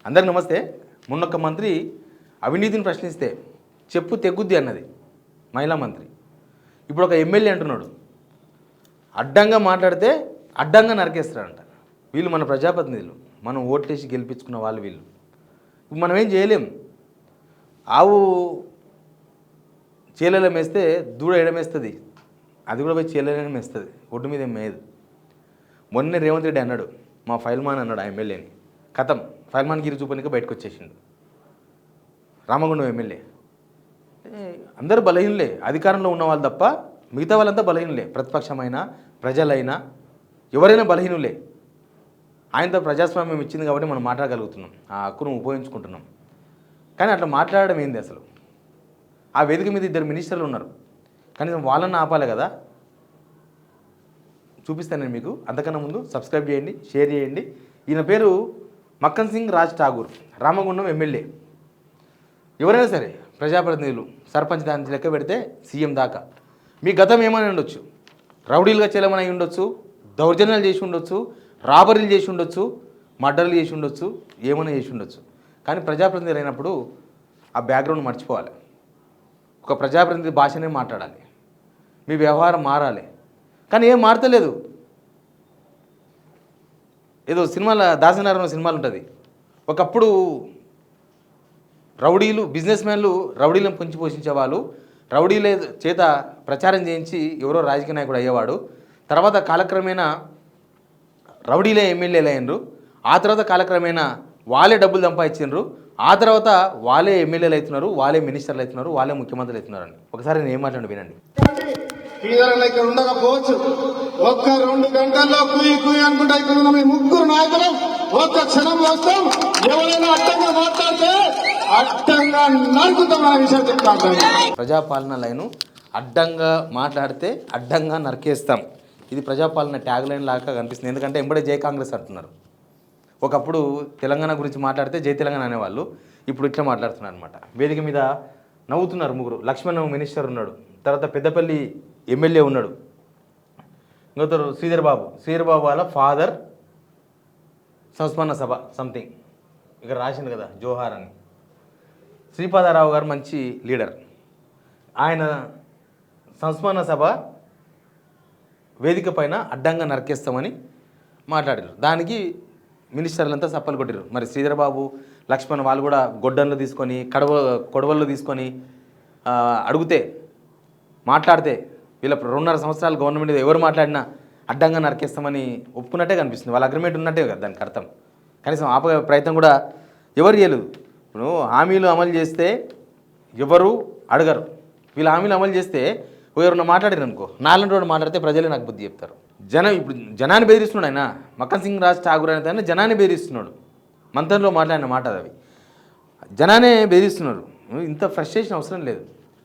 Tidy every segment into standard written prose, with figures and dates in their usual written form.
అందరికి నమస్తే. మొన్నొక్క మంత్రి అవినీతిని ప్రశ్నిస్తే చెప్పు తెగుద్ది అన్నది మహిళా మంత్రి. ఇప్పుడు ఒక ఎమ్మెల్యే అంటున్నాడు అడ్డంగా మాట్లాడితే అడ్డంగా నరికేస్తారంట. వీళ్ళు మన ప్రజాప్రతినిధులు, మనం ఓట్లేసి గెలిపించుకున్న వాళ్ళు వీళ్ళు. మనం ఏం చేయలేం. ఆవు చీలలో మేస్తే దూడ ఎడమేస్తుంది, అది కూడా పోయి చీలలోనే మేస్తుంది, ఒడ్డు మీద ఏం మేయదు. మొన్నే రేవంత్ రెడ్డి అన్నాడు మా ఫైల్మాన్ అన్నాడు ఆ ఎమ్మెల్యేని. కథం ఫైల్మాన్ గిరి చూపనిక బయటకు వచ్చేసిండు రామగుండం ఎమ్మెల్యే. అందరూ బలహీనలే, అధికారంలో ఉన్న వాళ్ళు తప్ప మిగతా వాళ్ళంతా బలహీనలే. ప్రతిపక్షమైనా ప్రజలైనా ఎవరైనా బలహీనులే. ఆయనతో ప్రజాస్వామ్యం ఇచ్చింది కాబట్టి మనం మాట్లాడగలుగుతున్నాం, ఆ హక్కును ఉపయోగించుకుంటున్నాం. కానీ అట్లా మాట్లాడడం ఏంది అసలు? ఆ వేదిక మీద 2 మినిస్టర్లు ఉన్నారు, కనీసం వాళ్ళని ఆపాలి కదా. చూపిస్తాను నేను మీకు. అంతకన్నా ముందు సబ్స్క్రైబ్ చేయండి, షేర్ చేయండి. ఈయన పేరు మక్కన్ సింగ్ రాజ్ ఠాగూర్, రామగుండం ఎమ్మెల్యే. ఎవరైనా సరే ప్రజాప్రతినిధులు, సర్పంచ్ దాని లెక్క పెడితే సీఎం దాకా మీ గతం ఏమైనా ఉండొచ్చు. రౌడీలుగా చెలమని అయి ఉండొచ్చు, దౌర్జన్యాలు చేసి ఉండొచ్చు, రాబరీలు చేసి ఉండొచ్చు, మర్డర్లు చేసి ఉండొచ్చు, ఏమైనా చేసి ఉండొచ్చు. కానీ ప్రజాప్రతినిధులు అయినప్పుడు ఆ బ్యాక్గ్రౌండ్ మర్చిపోవాలి. ఒక ప్రజాప్రతినిధి భాషనే మాట్లాడాలి, మీ వ్యవహారం మారాలి. కానీ ఏం మారతలేదు. ఏదో సినిమాల దాసనారాయణ సినిమాలు ఉంటుంది, ఒకప్పుడు రౌడీలు, బిజినెస్ మ్యాన్లు రౌడీలను పొంచి పోషించే వాళ్ళు, రౌడీల చేత ప్రచారం చేయించి ఎవరో రాజకీయ నాయకుడు అయ్యేవాడు. తర్వాత కాలక్రమేణా రౌడీలే ఎమ్మెల్యేలు అయ్యారు. ఆ తర్వాత కాలక్రమేణా వాళ్ళే డబ్బులు సంపాదించారు. ఆ తర్వాత వాళ్ళే ఎమ్మెల్యేలు అవుతున్నారు, వాళ్ళే మినిస్టర్లు అవుతున్నారు, వాళ్ళే ముఖ్యమంత్రులు అవుతున్నారు అని. ఒకసారి నేను ఏం మాట్లాడి వినండి. ఇక్కడ ఉండకపోవచ్చు, ఒక్క 2 గంటల్లో కుయ్యి కుయ్యి అనుకుంటా ఇక్కడ ఉన్న మీ 3 నాయకులు ఒక్క క్షణం వస్తాం. ఎవరైనా అడ్డంగా మాట్లాడితే అడ్డంగా నరుకుతాం అనే విషయం చెప్తాను. ప్రజాపాలన లైను అడ్డంగా మాట్లాడితే అడ్డంగా నరికేస్తాం. ఇది ప్రజాపాలన ట్యాగ్ లైన్ లాగా కనిపిస్తుంది. ఎందుకంటే ఎంబడే జై కాంగ్రెస్ అంటున్నారు. ఒకప్పుడు తెలంగాణ గురించి మాట్లాడితే జై తెలంగాణ అనేవాళ్ళు, ఇప్పుడు ఇట్లా మాట్లాడుతున్నారు అనమాట. వేదిక మీద నవ్వుతున్నారు 3. లక్ష్మణ్ మినిస్టర్ ఉన్నాడు, తర్వాత పెద్దపల్లి ఎమ్మెల్యే ఉన్నాడు, ఇంకొకరు శ్రీధర్ బాబు వాళ్ళ ఫాదర్ సంస్మరణ సభ సంథింగ్ ఇక్కడ రాసింది కదా జోహార్ అని. శ్రీపాదారావు గారు మంచి లీడర్, ఆయన సంస్మరణ సభ వేదిక పైన అడ్డంగా నరికేస్తామని మాట్లాడారు. దానికి మినిస్టర్లంతా సప్పలు కొట్టారు. మరి శ్రీధర్ బాబు, లక్ష్మణ్ వాళ్ళు కూడా గొడ్డన్లు తీసుకొని కొడవళ్ళు తీసుకొని అడిగితే మాట్లాడితే వీళ్ళ 2.5 సంవత్సరాలు గవర్నమెంట్ ఎవరు మాట్లాడినా అడ్డంగా నరికేస్తామని ఒప్పుకున్నట్టే కనిపిస్తుంది. వాళ్ళ అగ్రిమెంట్ ఉన్నట్టే కదా దానికి అర్థం. కనీసం ఆపే ప్రయత్నం కూడా ఎవరు చేయలేదు. ఇప్పుడు హామీలు అమలు చేస్తే ఎవరు అడగరు. వీళ్ళు హామీలు అమలు చేస్తే ఎవరన్నా మాట్లాడారు అనుకో, 4 రోజులు మాట్లాడితే ప్రజలే నాకు బుద్ధి చెప్తారు. ఇప్పుడు జనాన్ని బెదిరిస్తున్నాడు ఆయన. మక్కన్ సింగ్ రాజ్ ఠాగూర్ అనే జనాన్ని బెదిరిస్తున్నాడు. మంత్రంలో మాట్లాడిన మాట అవి జనానే బెదిరిస్తున్నారు. ఇంత ఫ్రస్ట్రేషన్ అవసరం లేదు.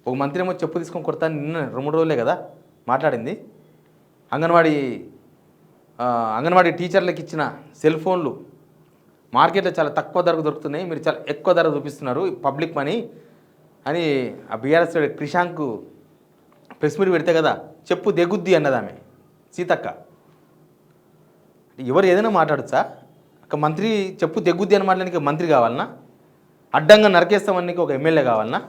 ఒక మంత్రి ఏమో చెప్పు తీసుకొని కొడతాను, నిన్న 2-3 రోజులే కదా మాట్లాడింది. అంగన్వాడీ టీచర్లకు ఇచ్చిన సెల్ ఫోన్లు మార్కెట్లో చాలా తక్కువ ధరకు దొరుకుతున్నాయి, మీరు చాలా ఎక్కువ ధర చూపిస్తున్నారు, పబ్లిక్ మనీ అని ఆ బీఆర్ఎస్ క్రిషాంక్ ప్రెస్ మీట్ పెడితే కదా చెప్పు దిగుద్ది అన్నది ఆమె సీతక్క. ఎవరు ఏదైనా మాట్లాడచ్చా? ఒక మంత్రి చెప్పు తెగుద్ది అని మాట్లాడానికి మంత్రి కావాలన్నా? అడ్డంగా నరికేస్తామని ఒక ఎమ్మెల్యే కావాలన్నా?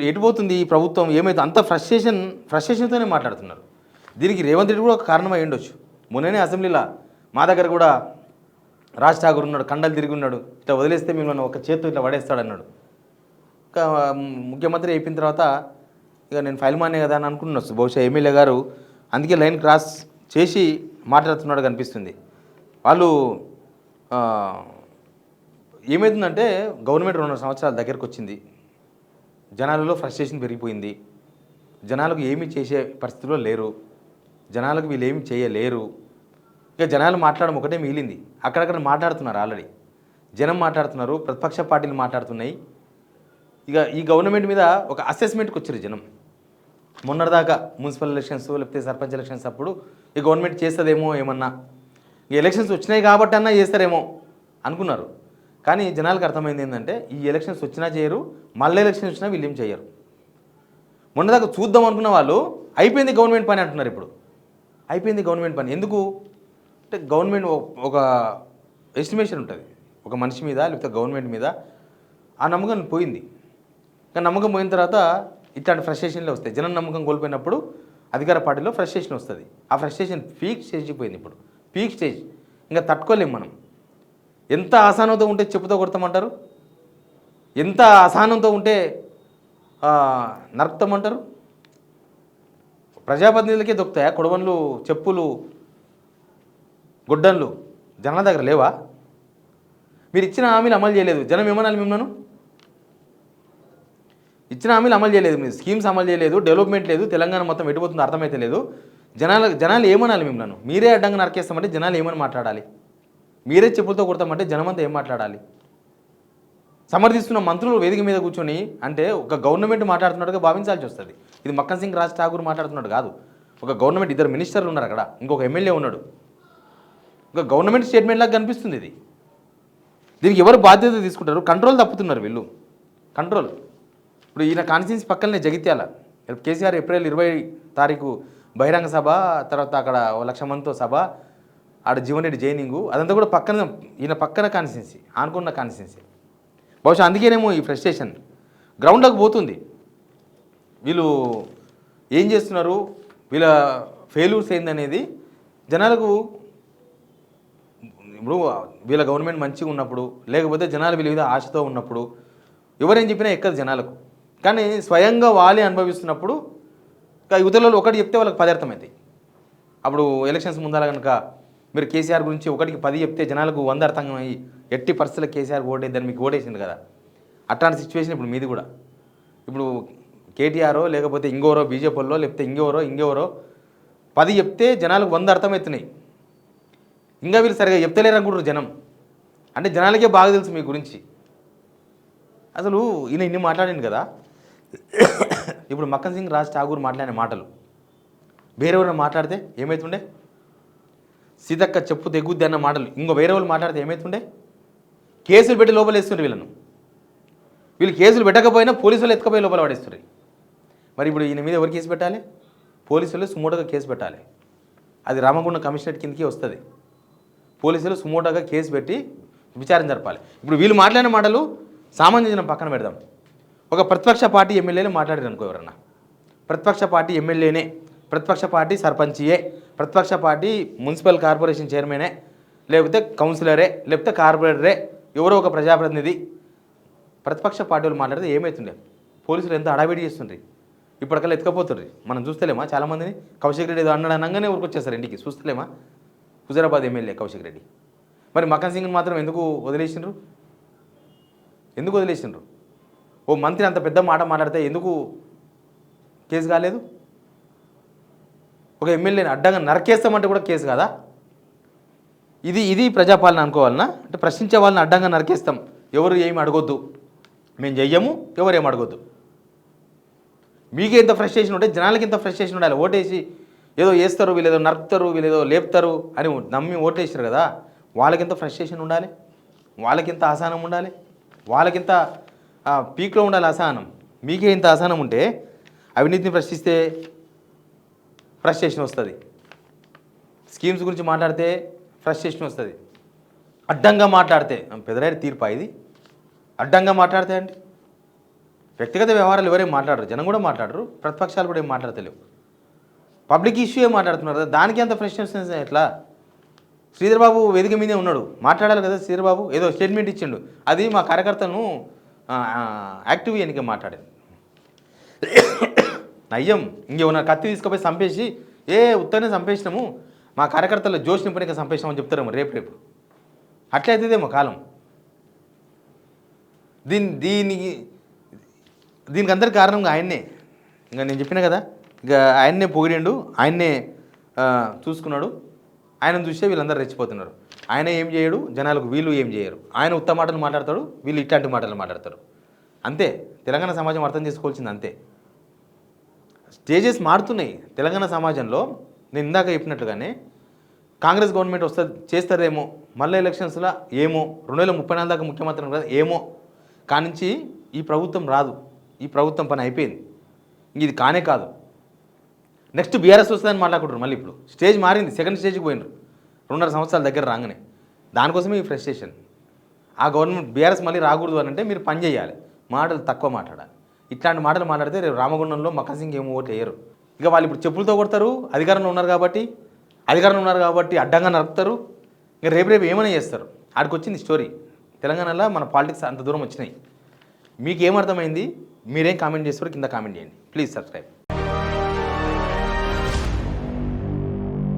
ఎటు పోతుంది ఈ ప్రభుత్వం? ఏమైతే అంత ఫ్రస్ట్రేషన్తోనే మాట్లాడుతున్నారు. దీనికి రేవంత్ రెడ్డి కూడా ఒక కారణం అయి ఉండొచ్చు. మొన్ననే అసెంబ్లీలో మా దగ్గర కూడా రాజ్ ఠాగూర్ ఉన్నాడు, కండలు తిరిగి ఉన్నాడు, ఇట్లా వదిలేస్తే మిమ్మల్ని ఒక చేతితో ఇట్లా పడేస్తాడన్నాడు. ఇంకా ముఖ్యమంత్రి అయిపోయిన తర్వాత ఇక నేను ఫైల్మానే కదా అని అనుకుంటున్నాను బహుశా ఎమ్మెల్యే గారు. అందుకే లైన్ క్రాస్ చేసి మాట్లాడుతున్నాడు కనిపిస్తుంది. వాళ్ళు ఏమవుతుందంటే గవర్నమెంట్ 2.5 సంవత్సరాల దగ్గరకు వచ్చింది, జనాలలో ఫ్రస్ట్రేషన్ పెరిగిపోయింది, జనాలకు ఏమీ చేసే పరిస్థితిలో లేరు, జనాలకు వీళ్ళు ఏమి చేయలేరు. ఇక జనాలు మాట్లాడడం ఒకటే మిగిలింది. అక్కడక్కడ మాట్లాడుతున్నారు, ఆల్రెడీ జనం మాట్లాడుతున్నారు, ప్రతిపక్ష పార్టీలు మాట్లాడుతున్నాయి. ఇక ఈ గవర్నమెంట్ మీద ఒక అసెస్మెంట్కి వచ్చారు జనం. మొన్నటిదాకా మున్సిపల్ ఎలక్షన్స్ లేకపోతే సర్పంచ్ ఎలక్షన్స్ అప్పుడు ఈ గవర్నమెంట్ చేస్తుందేమో, ఏమన్నా ఈ ఎలక్షన్స్ వచ్చినాయి కాబట్టి అన్నా చేస్తారేమో అనుకున్నారు. కానీ జనాలకు అర్థమైంది ఏంటంటే ఈ ఎలక్షన్స్ వచ్చినా చేయరు, మళ్ళీ ఎలక్షన్స్ వచ్చినా వీళ్ళు ఏం చేయరు. మొన్నదాకా చూద్దాం అనుకున్న వాళ్ళు అయిపోయింది గవర్నమెంట్ పని అంటున్నారు. ఇప్పుడు అయిపోయింది గవర్నమెంట్ పని. ఎందుకు? అంటే గవర్నమెంట్ ఒక ఎస్టిమేషన్ ఉంటుంది ఒక మనిషి మీద లేకపోతే గవర్నమెంట్ మీద, ఆ నమ్మకం పోయింది. కానీ నమ్మకం పోయిన తర్వాత ఇట్లాంటి ఫ్రస్ట్రేషన్లే వస్తాయి. జనం నమ్మకం కోల్పోయినప్పుడు అధికార పార్టీలో ఫ్రస్ట్రేషన్ వస్తుంది. ఆ ఫ్రస్ట్రేషన్ పీక్ స్టేజ్కి పోయింది. ఇప్పుడు పీక్ స్టేజ్, ఇంకా తట్టుకోలేము మనం. ఎంత అసహనంతో ఉంటే చెప్పుతో కొడతామంటారు, ఎంత అసహనంతో ఉంటే నరుకుతామంటారు. ప్రజాప్రతినిధులకే దొరుకుతాయా కొడవన్లు, చెప్పులు, గుడ్డన్లు? జనాల దగ్గర లేవా? మీరు ఇచ్చిన హామీలు అమలు చేయలేదు, జనం ఏమనాలి మిమ్మల్ని? ఇచ్చిన హామీలు అమలు చేయలేదు, మీరు స్కీమ్స్ అమలు చేయలేదు, డెవలప్మెంట్ లేదు, తెలంగాణ మొత్తం ఎటుపోతుందో అర్థమైతే లేదు. జనాలు ఏమనాలి మిమ్మల్ని? మీరే అడ్డంగా నరికేస్తామంటే జనాలు ఏమని మాట్లాడాలి? మీరే చెప్పులతో కొడతామంటే జనమంతా ఏం మాట్లాడాలి? సమర్థిస్తున్న మంత్రులు వేదిక మీద కూర్చొని అంటే ఒక గవర్నమెంట్ మాట్లాడుతున్నట్టుగా భావించాల్సి వస్తుంది. ఇది మక్కన్ సింగ్ రాజ్ ఠాకూర్ మాట్లాడుతున్నాడు కాదు. ఒక గవర్నమెంట్, ఇద్దరు మినిస్టర్లు ఉన్నారు అక్కడ, ఇంకొక ఎమ్మెల్యే ఉన్నాడు. ఒక గవర్నమెంట్ స్టేట్మెంట్ లాగా కనిపిస్తుంది ఇది. దీనికి ఎవరు బాధ్యత తీసుకుంటారు? కంట్రోల్ తప్పుతున్నారు వీళ్ళు, కంట్రోల్. ఇప్పుడు ఈయన కాన్స్టిట్యున్సీ పక్కనే జగిత్యాల, కేసీఆర్ ఏప్రిల్ 20 తారీఖు బహిరంగ సభ, తర్వాత అక్కడ 1,00,000 మందితో సభ, ఆడ జీవన్ రెడ్డి జైనింగు, అదంతా కూడా పక్కన, ఈయన పక్కన కాన్స్టిట్యున్సీ, ఆనుకున్న కాన్స్టిట్యున్సీ. బహుశా అందుకేనేమో ఈ ఫ్రస్ట్రేషన్ గ్రౌండ్లోకి పోతుంది. వీళ్ళు ఏం చేస్తున్నారు, వీళ్ళ ఫెయిల్యూర్స్ ఏందనేది జనాలకు, ఇప్పుడు వీళ్ళ గవర్నమెంట్ మంచిగా ఉన్నప్పుడు, లేకపోతే జనాలు వీళ్ళ మీద ఆశతో ఉన్నప్పుడు ఎవరేం చెప్పినా ఎక్కదు జనాలకు. కానీ స్వయంగా వాళ్ళే అనుభవిస్తున్నప్పుడు యువతలలో ఒకటి చెప్తే వాళ్ళకి 10 అర్థమవుతాయి. అప్పుడు ఎలక్షన్స్ ముందర కనుక మీరు కేసీఆర్ గురించి 1కి 10 చెప్తే జనాలకు 100 అర్థమయ్యి ఎట్టి పరిస్థితుల్లో కేసీఆర్ ఓటేద్దని మీకు ఓటేసింది కదా. అట్లాంటి సిచ్యువేషన్ ఇప్పుడు మీది కూడా. ఇప్పుడు కేటీఆరో లేకపోతే ఇంకోరో బీజేపీలో లేకపోతే ఇంకెవరో 10 చెప్తే జనాలకు 100 అర్థమవుతున్నాయి. ఇంకా వీళ్ళు సరిగా చెప్తలేరు అనుకుంటారు జనం. అంటే జనాలకే బాగా తెలుసు మీ గురించి. అసలు ఈయన ఇన్ని మాట్లాడింది కదా, ఇప్పుడు మక్కన్ సింగ్ రాజ్ ఠాకూర్ మాట్లాడిన మాటలు వేరేవారు మాట్లాడితే ఏమవుతుండే? సీతక్క చెప్పు తెగుద్ది అన్న మాటలు ఇంకో వేరే వాళ్ళు మాట్లాడితే ఏమవుతుండే? కేసులు పెట్టి లోపల వేస్తుండ్రు వీళ్ళను. వీళ్ళు కేసులు పెట్టకపోయినా పోలీసులు ఎత్తుకపోయి లోపల పడేస్తారు. మరి ఇప్పుడు ఈయన మీద ఎవరు కేసు పెట్టాలి? పోలీసులు సుమోటోగా కేసు పెట్టాలి. అది రామగుండం కమిషనరేట్ కిందకి వస్తుంది. పోలీసులు సుమోటోగా కేసు పెట్టి విచారణ జరపాలి. ఇప్పుడు వీళ్ళు మాట్లాడిన మాటలు సామాన్య జనం పక్కన పెడదాం. ఒక ప్రతిపక్ష పార్టీ ఎమ్మెల్యేనే మాట్లాడారు అనుకో, ఎవరన్నా ప్రతిపక్ష పార్టీ ఎమ్మెల్యేనే, ప్రతిపక్ష పార్టీ సర్పంచియే, ప్రతిపక్ష పార్టీ మున్సిపల్ కార్పొరేషన్ చైర్మనే, లేకపోతే కౌన్సిలరే, లేకపోతే కార్పొరేటరే, ఎవరో ఒక ప్రజాప్రతినిధి ప్రతిపక్ష పార్టీలు మాట్లాడితే ఏమవుతుండే? పోలీసులు ఎంత అడావిడి చేస్తుండ్రి, ఇప్పటికల్లా ఎత్తుకపోతుండ్రి. మనం చూస్తలేమా చాలామందిని? కౌశిక్ రెడ్డి ఏదో అన్నాడు అనగానే ఊరికొచ్చేస్తారు ఇంటికి. చూస్తలేమా హుజరాబాద్ ఎమ్మెల్యే కౌశిక్ రెడ్డి? మరి మక్కన్ సింగ్ని మాత్రం ఎందుకు వదిలేసిండ్రు? ఓ మంత్రి అంత పెద్ద మాట మాట్లాడితే ఎందుకు కేసు కాలేదు? ఒక ఎమ్మెల్యేని అడ్డంగా నరకేస్తామంటే కూడా కేసు కాదా? ఇది ప్రజాపాలన అనుకోవాలన్నా? అంటే ప్రశ్నించే వాళ్ళని అడ్డంగా నరకేస్తాం, ఎవరు ఏమి అడగొద్దు, మేము చెయ్యము, ఎవరు ఏమి అడగొద్దు. మీకే ఎంత ఫ్రస్ట్రేషన్ ఉంటే జనాలకి ఎంత ఫ్రస్ట్రేషన్ ఉండాలి. ఓటేసి ఏదో వేస్తారు, వీళ్ళు ఏదో నరుకుతారు, వీళ్ళు ఏదో లేపుతారు అని నమ్మి ఓటేసారు కదా, వాళ్ళకింత ఫ్రస్ట్రేషన్ ఉండాలి, వాళ్ళకింత అసహనం ఉండాలి, వాళ్ళకింత పీక్లో ఉండాలి అసహనం. మీకే ఇంత అసహనం ఉంటే అవినీతిని ప్రశ్నిస్తే ఫ్రస్ట్రేషన్ వస్తుంది, స్కీమ్స్ గురించి మాట్లాడితే ఫ్రస్ట్రేషన్ వస్తుంది, అడ్డంగా మాట్లాడితే పెదరాడి తీర్పా ఇది? అడ్డంగా మాట్లాడితే అండి వ్యక్తిగత వ్యవహారాలు ఎవరేం మాట్లాడరు, జనం కూడా మాట్లాడరు, ప్రతిపక్షాలు కూడా ఏం మాట్లాడతలేవు, పబ్లిక్ ఇష్యూ ఏం మాట్లాడుతున్నారు కదా, దానికి అంత ఫ్రస్ట్రేషన్ ఎట్లా? శ్రీధర్ బాబు వేదిక మీదే ఉన్నాడు, మాట్లాడాలి కదా. శ్రీధర్ బాబు ఏదో స్టేట్మెంట్ ఇచ్చిండు, అది మా కార్యకర్తను యాక్టివ్ ఎన్నిక మాట్లాడాను. నయ్యం ఇంకేమన్నా కత్తి తీసుకుపోయి చంపేసి ఉత్తనే చంపేసినాము, మా కార్యకర్తలు జోష్ నింపనిక చంపేసినామని చెప్తారేమో రేపు అట్లయితేదేమో కాలం. దీనికి అందరి కారణంగా ఆయన్నే. ఇంకా నేను చెప్పిన కదా, ఇక ఆయన్నే పొగిడిండు, ఆయన్నే చూసుకున్నాడు, ఆయనను చూస్తే వీళ్ళందరూ రెచ్చిపోతున్నారు. ఆయన ఏం చేయడు, జనాలకు వీళ్ళు ఏం చేయరు. ఆయన ఉత్తమ మాటలు మాట్లాడతాడు, వీళ్ళు ఇట్లాంటి మాటలు మాట్లాడతారు. అంతే తెలంగాణ సమాజం అర్థం చేసుకోవాల్సింది. అంతే స్టేజెస్ మారుతున్నాయి తెలంగాణ సమాజంలో. నేను ఇందాక చెప్పినట్టుగానే కాంగ్రెస్ గవర్నమెంట్ చేస్తారేమో, మళ్ళీ ఎలక్షన్స్లో ఏమో, 2034 దాకా ముఖ్యమంత్రి కదా ఏమో, కానించి ఈ ప్రభుత్వం రాదు, ఈ ప్రభుత్వం పని అయిపోయింది, ఇది కానే కాదు. నెక్స్ట్ బీఆర్ఎస్ వస్తుందని మాట్లాడుకుంటారు. మళ్ళీ ఇప్పుడు స్టేజ్ మారింది, సెకండ్ స్టేజ్కి పోయినారు. 2.5 సంవత్సరాల దగ్గర రాగానే దానికోసమే ఈ ఫ్రస్ట్రేషన్. ఆ గవర్నమెంట్ బీఆర్ఎస్ మళ్ళీ రాకూడదు అని అంటే మీరు పని చేయాలి, మాటలు తక్కువ మాట్లాడాలి. ఇట్లాంటి మాటలు మాట్లాడితే రేపు రామగుండంలో మక్కన్ సింగ్ ఏమో ఓట్లు వేయరు. ఇక వాళ్ళు ఇప్పుడు చెప్పులతో కొడతారు, అధికారంలో ఉన్నారు కాబట్టి అడ్డంగా నరుకుతారు. ఇక రేపు ఏమైనా చేస్తారు. ఆడికి వచ్చింది స్టోరీ. తెలంగాణలో మన పాలిటిక్స్ అంత దూరం వచ్చినాయి. మీకు ఏమర్థమైంది? మీరేం కామెంట్ చేస్తారో కింద కామెంట్ చేయండి. Please subscribe.